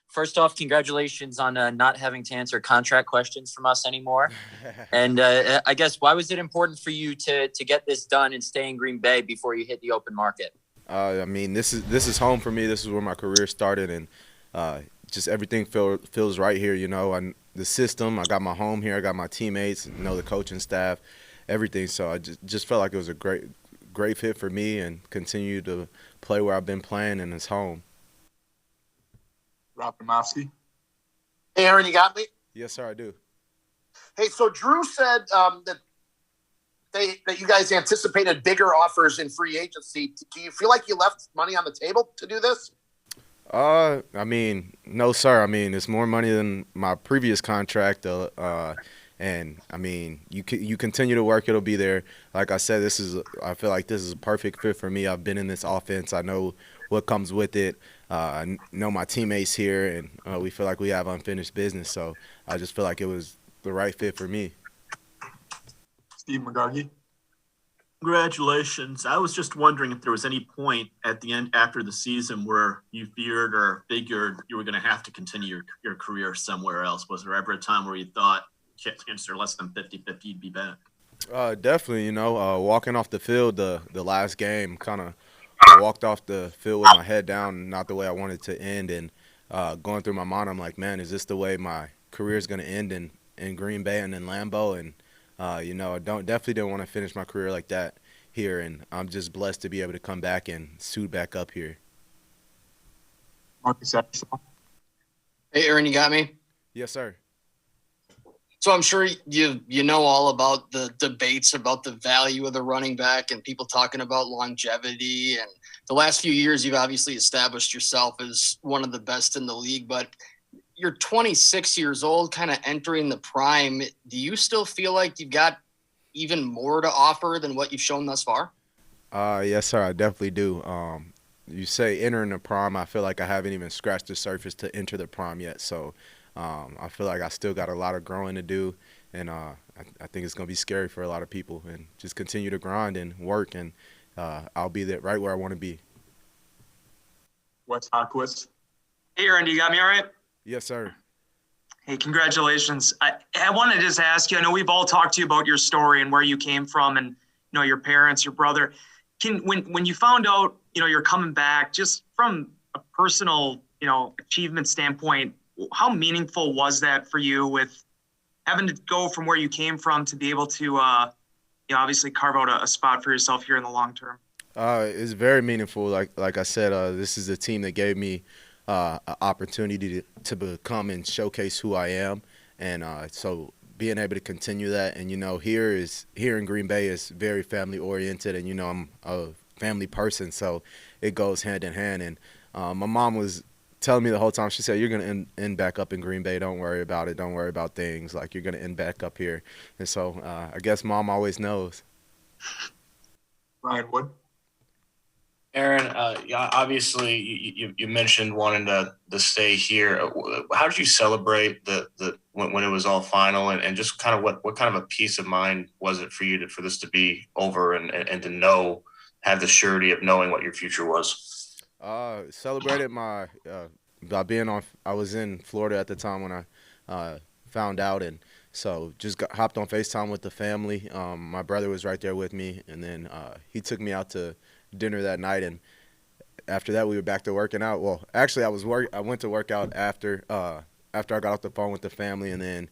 first off, congratulations on not having to answer contract questions from us anymore. And I guess, why was it important for you to get this done and stay in Green Bay before you hit the open market? I mean, this is home for me. This is where my career started, and just everything feels right here. The system. I got my home here. I got my teammates. The coaching staff, everything. So I just felt like it was a great fit for me, and continue to play where I've been playing, and it's home. Rob Domofsky. Hey, Aaron, you got me? Yes, sir, I do. Hey, so Drew said that you guys anticipated bigger offers in free agency. Do you feel like you left money on the table to do this? I mean, no, sir. I mean, it's more money than my previous contract. And I mean, you continue to work, it'll be there. Like I said, I feel like this is a perfect fit for me. I've been in this offense. I know what comes with it. I know my teammates here, and we feel like we have unfinished business. So I just feel like it was the right fit for me. Steve McGargy. Congratulations. I was just wondering if there was any point at the end after the season where you feared or figured you were going to have to continue your career somewhere else. Was there ever a time where you thought chances are less than 50-50 you'd be back? Definitely, walking off the field the last game, kind of walked off the field with my head down, not the way I wanted to end, and going through my mind, I'm like, man, is this the way my career is going to end in Green Bay and in Lambeau? And I definitely didn't want to finish my career like that here, and I'm just blessed to be able to come back and suit back up here. Marcus Epstein. Hey, Aaron, you got me? Yes, sir. So I'm sure you know all about the debates about the value of the running back and people talking about longevity. And the last few years, you've obviously established yourself as one of the best in the league. But you're 26 years old, kind of entering the prime. Do you still feel like you've got even more to offer than what you've shown thus far? Yes, sir, I definitely do. You say entering the prime, I feel like I haven't even scratched the surface to enter the prime yet. So I feel like I still got a lot of growing to do, and I think it's going to be scary for a lot of people. And just continue to grind and work, and I'll be there right where I want to be. Wes Hawkwitz. Hey, Aaron, do you got me all right? Yes, sir. Hey, congratulations. I want to just ask you, I know we've all talked to you about your story and where you came from and, your parents, your brother. When you found out, you're coming back, just from a personal, achievement standpoint, how meaningful was that for you with having to go from where you came from to be able to, obviously carve out a spot for yourself here in the long term? It's very meaningful. Like I said, this is a team that gave me an opportunity to become and showcase who I am, and so being able to continue that. And here in Green Bay is very family oriented, and I'm a family person, so it goes hand in hand. And my mom was telling me the whole time, she said, you're going to end back up in Green Bay. Don't worry about it. Don't worry about things. Like, you're going to end back up here. And so I guess mom always knows. Ryan Wood. Aaron, obviously you mentioned wanting to stay here. How did you celebrate when it was all final, and just kind of what kind of a peace of mind was it for you for this to be over and to have the surety of knowing what your future was? Celebrated by being on. I was in Florida at the time when I found out, and so just hopped on FaceTime with the family. My brother was right there with me, and then he took me out to dinner that night, and after that we were back to working out. Well, actually I went to work out after I got off the phone with the family, and then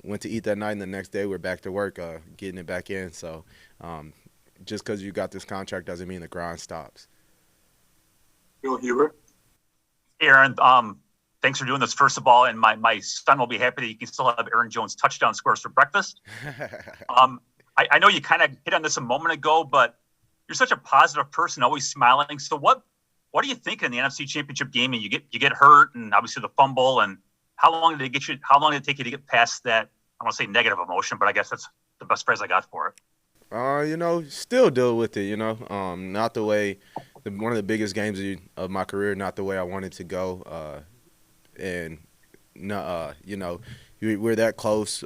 went to eat that night, and the next day we're back to work, getting it back in. So just because you got this contract doesn't mean the grind stops. Bill Hubert. Aaron, thanks for doing this, first of all, and my son will be happy that you can still have Aaron Jones touchdown scores for breakfast. I know you kind of hit on this a moment ago, but you're such a positive person, always smiling. So what are you thinking in the NFC Championship game? And you get hurt, and obviously the fumble. And how long did it take you to get past that? I want to say negative emotion, but I guess that's the best phrase I got for it. Still deal with it. Not the way one of the biggest games of my career, not the way I wanted to go. We're that close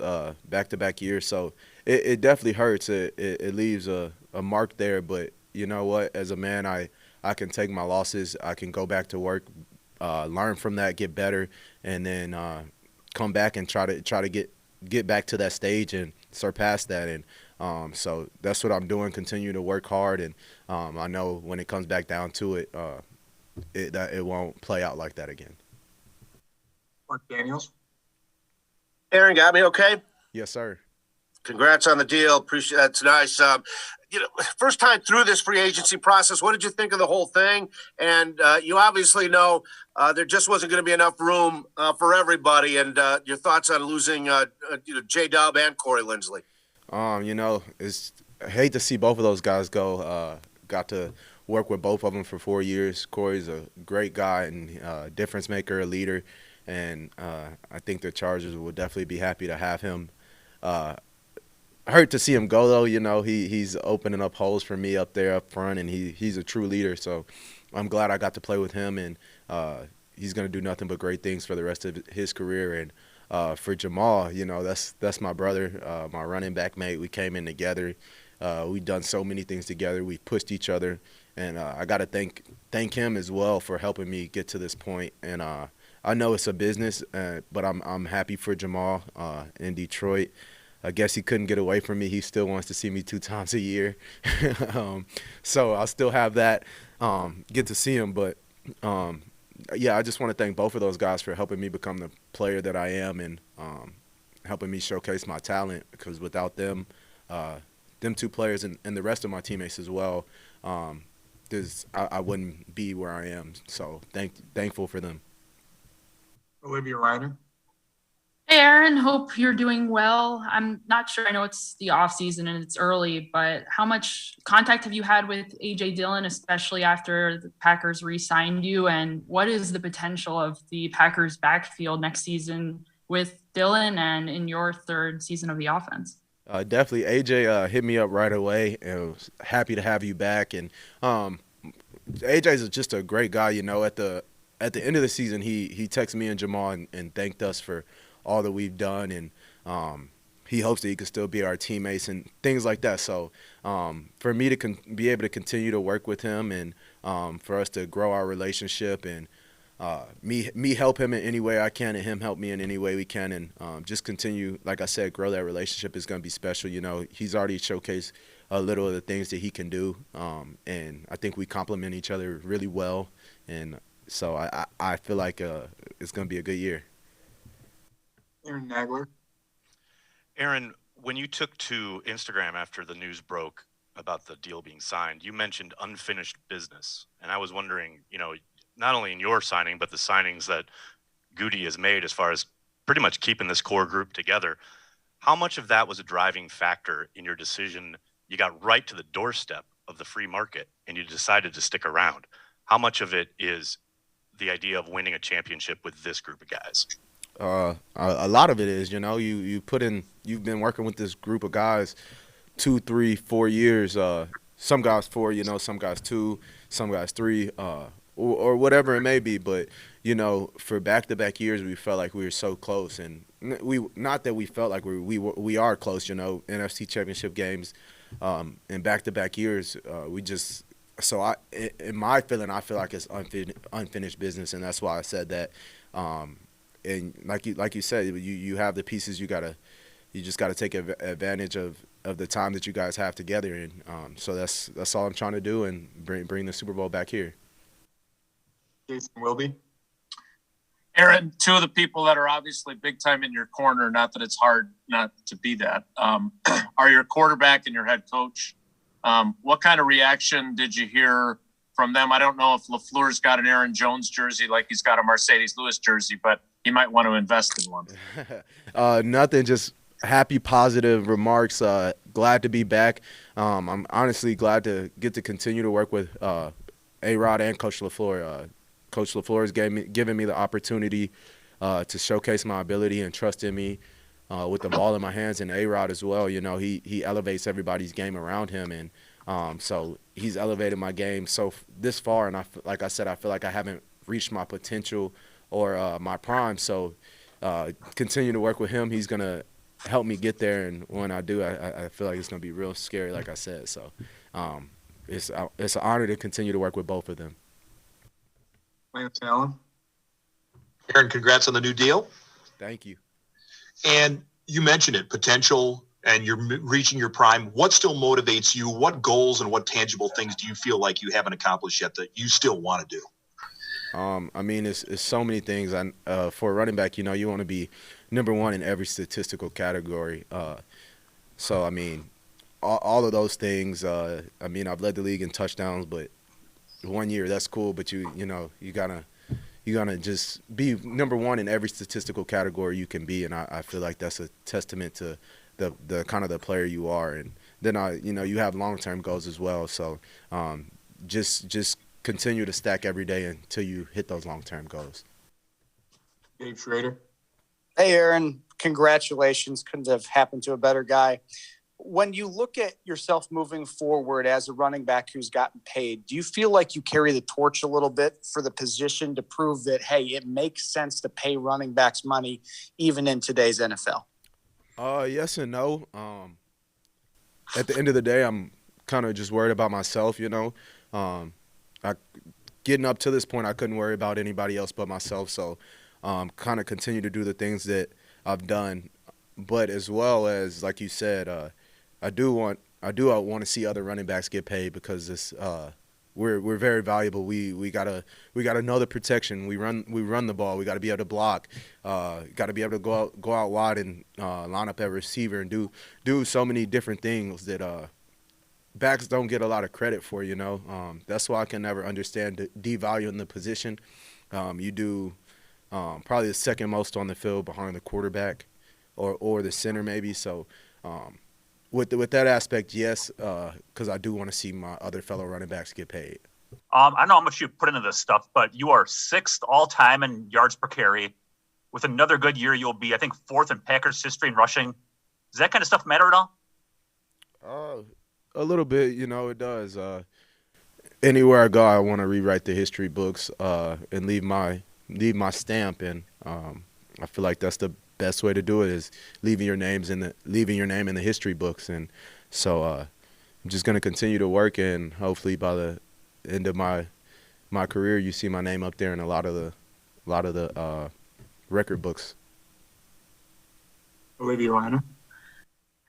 back-to-back years, so it definitely hurts. It leaves a mark there, but you know what? As a man, I can take my losses. I can go back to work, learn from that, get better, and then come back and try to get back to that stage and surpass that. And so that's what I'm doing. Continue to work hard, and I know when it comes back down to it, it won't play out like that again. Mark Daniels. Aaron, got me okay? Yes, sir. Congrats on the deal. Appreciate that's nice. First time through this free agency process, what did you think of the whole thing? And you obviously know there just wasn't going to be enough room for everybody. And your thoughts on losing J-Dub and Corey Linsley? I hate to see both of those guys go. Got to work with both of them for 4 years. Corey's a great guy and difference maker, a leader. And I think the Chargers will definitely be happy to have him. Hurt to see him go, though. He's opening up holes for me up there up front, and he's a true leader. So I'm glad I got to play with him, and he's going to do nothing but great things for the rest of his career. And for Jamal, that's my brother, my running back mate. We came in together. We've done so many things together. We pushed each other, and I got to thank him as well for helping me get to this point. And I know it's a business, but I'm happy for Jamal in Detroit. I guess he couldn't get away from me. He still wants to see me 2 times a year. So I'll still have that, get to see him. But, yeah, I just want to thank both of those guys for helping me become the player that I am and helping me showcase my talent, because without them, them 2 players and the rest of my teammates as well, I wouldn't be where I am. So thankful for them. Olivia Reiner. Hey, Aaron, hope you're doing well. I'm not sure. I know it's the off season and it's early, but how much contact have you had with A.J. Dillon, especially after the Packers re-signed you? And what is the potential of the Packers backfield next season with Dillon and in your 3rd season of the offense? Definitely. A.J. hit me up right away and was happy to have you back. And A.J. is just a great guy. At the end of the season, he texted me and Jamal and thanked us for all that we've done, and he hopes that he can still be our teammates and things like that. So for me to be able to continue to work with him and for us to grow our relationship and me help him in any way I can and him help me in any way we can, and just continue, like I said, grow that relationship is going to be special. He's already showcased a little of the things that he can do, and I think we complement each other really well, and so I feel like it's going to be a good year. Aaron Nagler. Aaron, when you took to Instagram after the news broke about the deal being signed, you mentioned unfinished business. And I was wondering, not only in your signing, but the signings that Goody has made as far as pretty much keeping this core group together, how much of that was a driving factor in your decision? You got right to the doorstep of the free market and you decided to stick around. How much of it is the idea of winning a championship with this group of guys? A lot of it is, you've been working with this group of guys 2, 3, 4 years. Some guys 4, some guys 2, some guys 3, or whatever it may be. But for back-to-back years, we felt like we were so close, and not that we felt like we are close. NFC Championship games, in back-to-back years, we just. So in my feeling, I feel like it's unfinished business, and that's why I said that. And like you said, you have the pieces. You just gotta take advantage of the time that you guys have together, and so that's all I'm trying to do, and bring the Super Bowl back here. Jason Wilby. Aaron, 2 of the people that are obviously big time in your corner, not that it's hard not to be that, are your quarterback and your head coach. What kind of reaction did you hear from them? I don't know if LaFleur's got an Aaron Jones jersey like he's got a Mercedes Lewis jersey, but he might want to invest in one. Nothing, just happy, positive remarks. Glad to be back. I'm honestly glad to get to continue to work with A-Rod and Coach LaFleur. Coach LaFleur has given me the opportunity to showcase my ability and trust in me with the ball in my hands, and A-Rod as well. He elevates everybody's game around him, and so he's elevated my game so this far. And like I said, I feel like I haven't reached my potential or my prime. So continue to work with him. He's going to help me get there. And when I do, I feel like it's going to be real scary, like I said. So it's an honor to continue to work with both of them. Lance Allen. Aaron, congrats on the new deal. Thank you. And you mentioned it, potential, and you're reaching your prime. What still motivates you? What goals and what tangible things do you feel like you haven't accomplished yet that you still want to do? I mean, it's so many things. For a running back, you want to be number one in every statistical category. So, I mean, all of those things. I mean, I've led the league in touchdowns, but 1 year, that's cool. But you gotta just be number one in every statistical category you can be, and I feel like that's a testament to the kind of the player you are. And then you have long-term goals as well. So, just continue to stack every day until you hit those long-term goals. Dave Schrader. Hey, Aaron, congratulations. Couldn't have happened to a better guy. When you look at yourself moving forward as a running back who's gotten paid, do you feel like you carry the torch a little bit for the position to prove that, hey, it makes sense to pay running backs money even in today's NFL? Yes and no. At the end of the day, I'm kind of just worried about myself, Getting up to this point, I couldn't worry about anybody else but myself. So kind of continue to do the things that I've done. But as well as, like you said, I do want to see other running backs get paid because we're very valuable. We gotta know the protection. We run the ball. We got to be able to block. Got to be able to go out wide and line up at receiver and do so many different things that backs don't get a lot of credit for. That's why I can never understand devaluing the position. You do probably the second most on the field behind the quarterback or the center maybe. So with that aspect, yes, because I do want to see my other fellow running backs get paid. I know how much you put into this stuff, but you are 6th all-time in yards per carry. With another good year, you'll be, I think, 4th in Packers history in rushing. Does that kind of stuff matter at all? A little bit, it does. Anywhere I go, I want to rewrite the history books and leave my stamp. And I feel like that's the best way to do it is leaving your name in the history books. And so I'm just going to continue to work, and hopefully by the end of my career, you see my name up there in a lot of the record books. Olivia Reiner.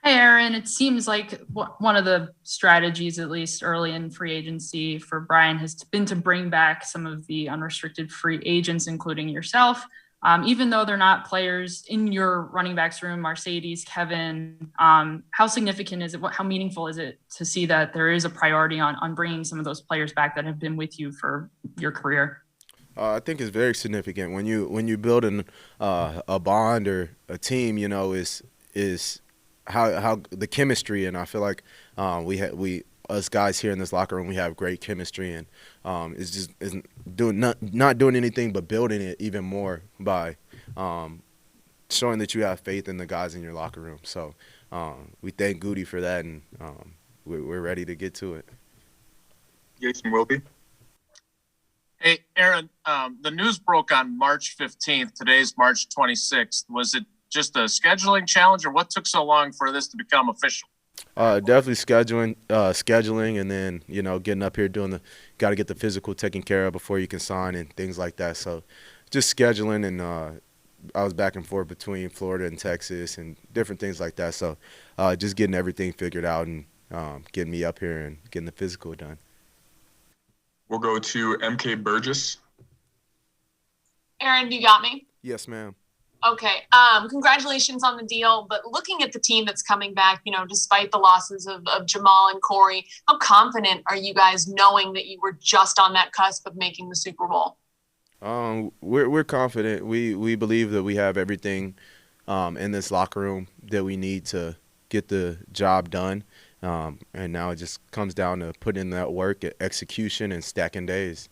Hey, Aaron, it seems like one of the strategies, at least early in free agency for Brian, has been to bring back some of the unrestricted free agents, including yourself. Even though they're not players in your running backs room, Mercedes, Kevin, how significant is it? How meaningful is it to see that there is a priority on bringing some of those players back that have been with you for your career? I think it's very significant when you build a bond or a team. Is how the chemistry, and I feel like we us guys here in this locker room, we have great chemistry, and it's not doing anything but building it even more by showing that you have faith in the guys in your locker room. So we thank Goody for that, and we're ready to get to it. Jason Wilby. Hey, Aaron, the news broke on March 15th. Today's March 26th. Was it just a scheduling challenge, or what took so long for this to become official? Definitely scheduling, and then getting up here got to get the physical taken care of before you can sign and things like that. So just scheduling, and I was back and forth between Florida and Texas and different things like that. So just getting everything figured out and getting me up here and getting the physical done. We'll go to MK Burgess. Aaron, you got me? Yes, ma'am. Okay. Congratulations on the deal. But looking at the team that's coming back, despite the losses of Jamal and Corey, how confident are you guys knowing that you were just on that cusp of making the Super Bowl? We're confident. We believe that we have everything in this locker room that we need to get the job done. And now it just comes down to putting in that work, execution, and stacking days.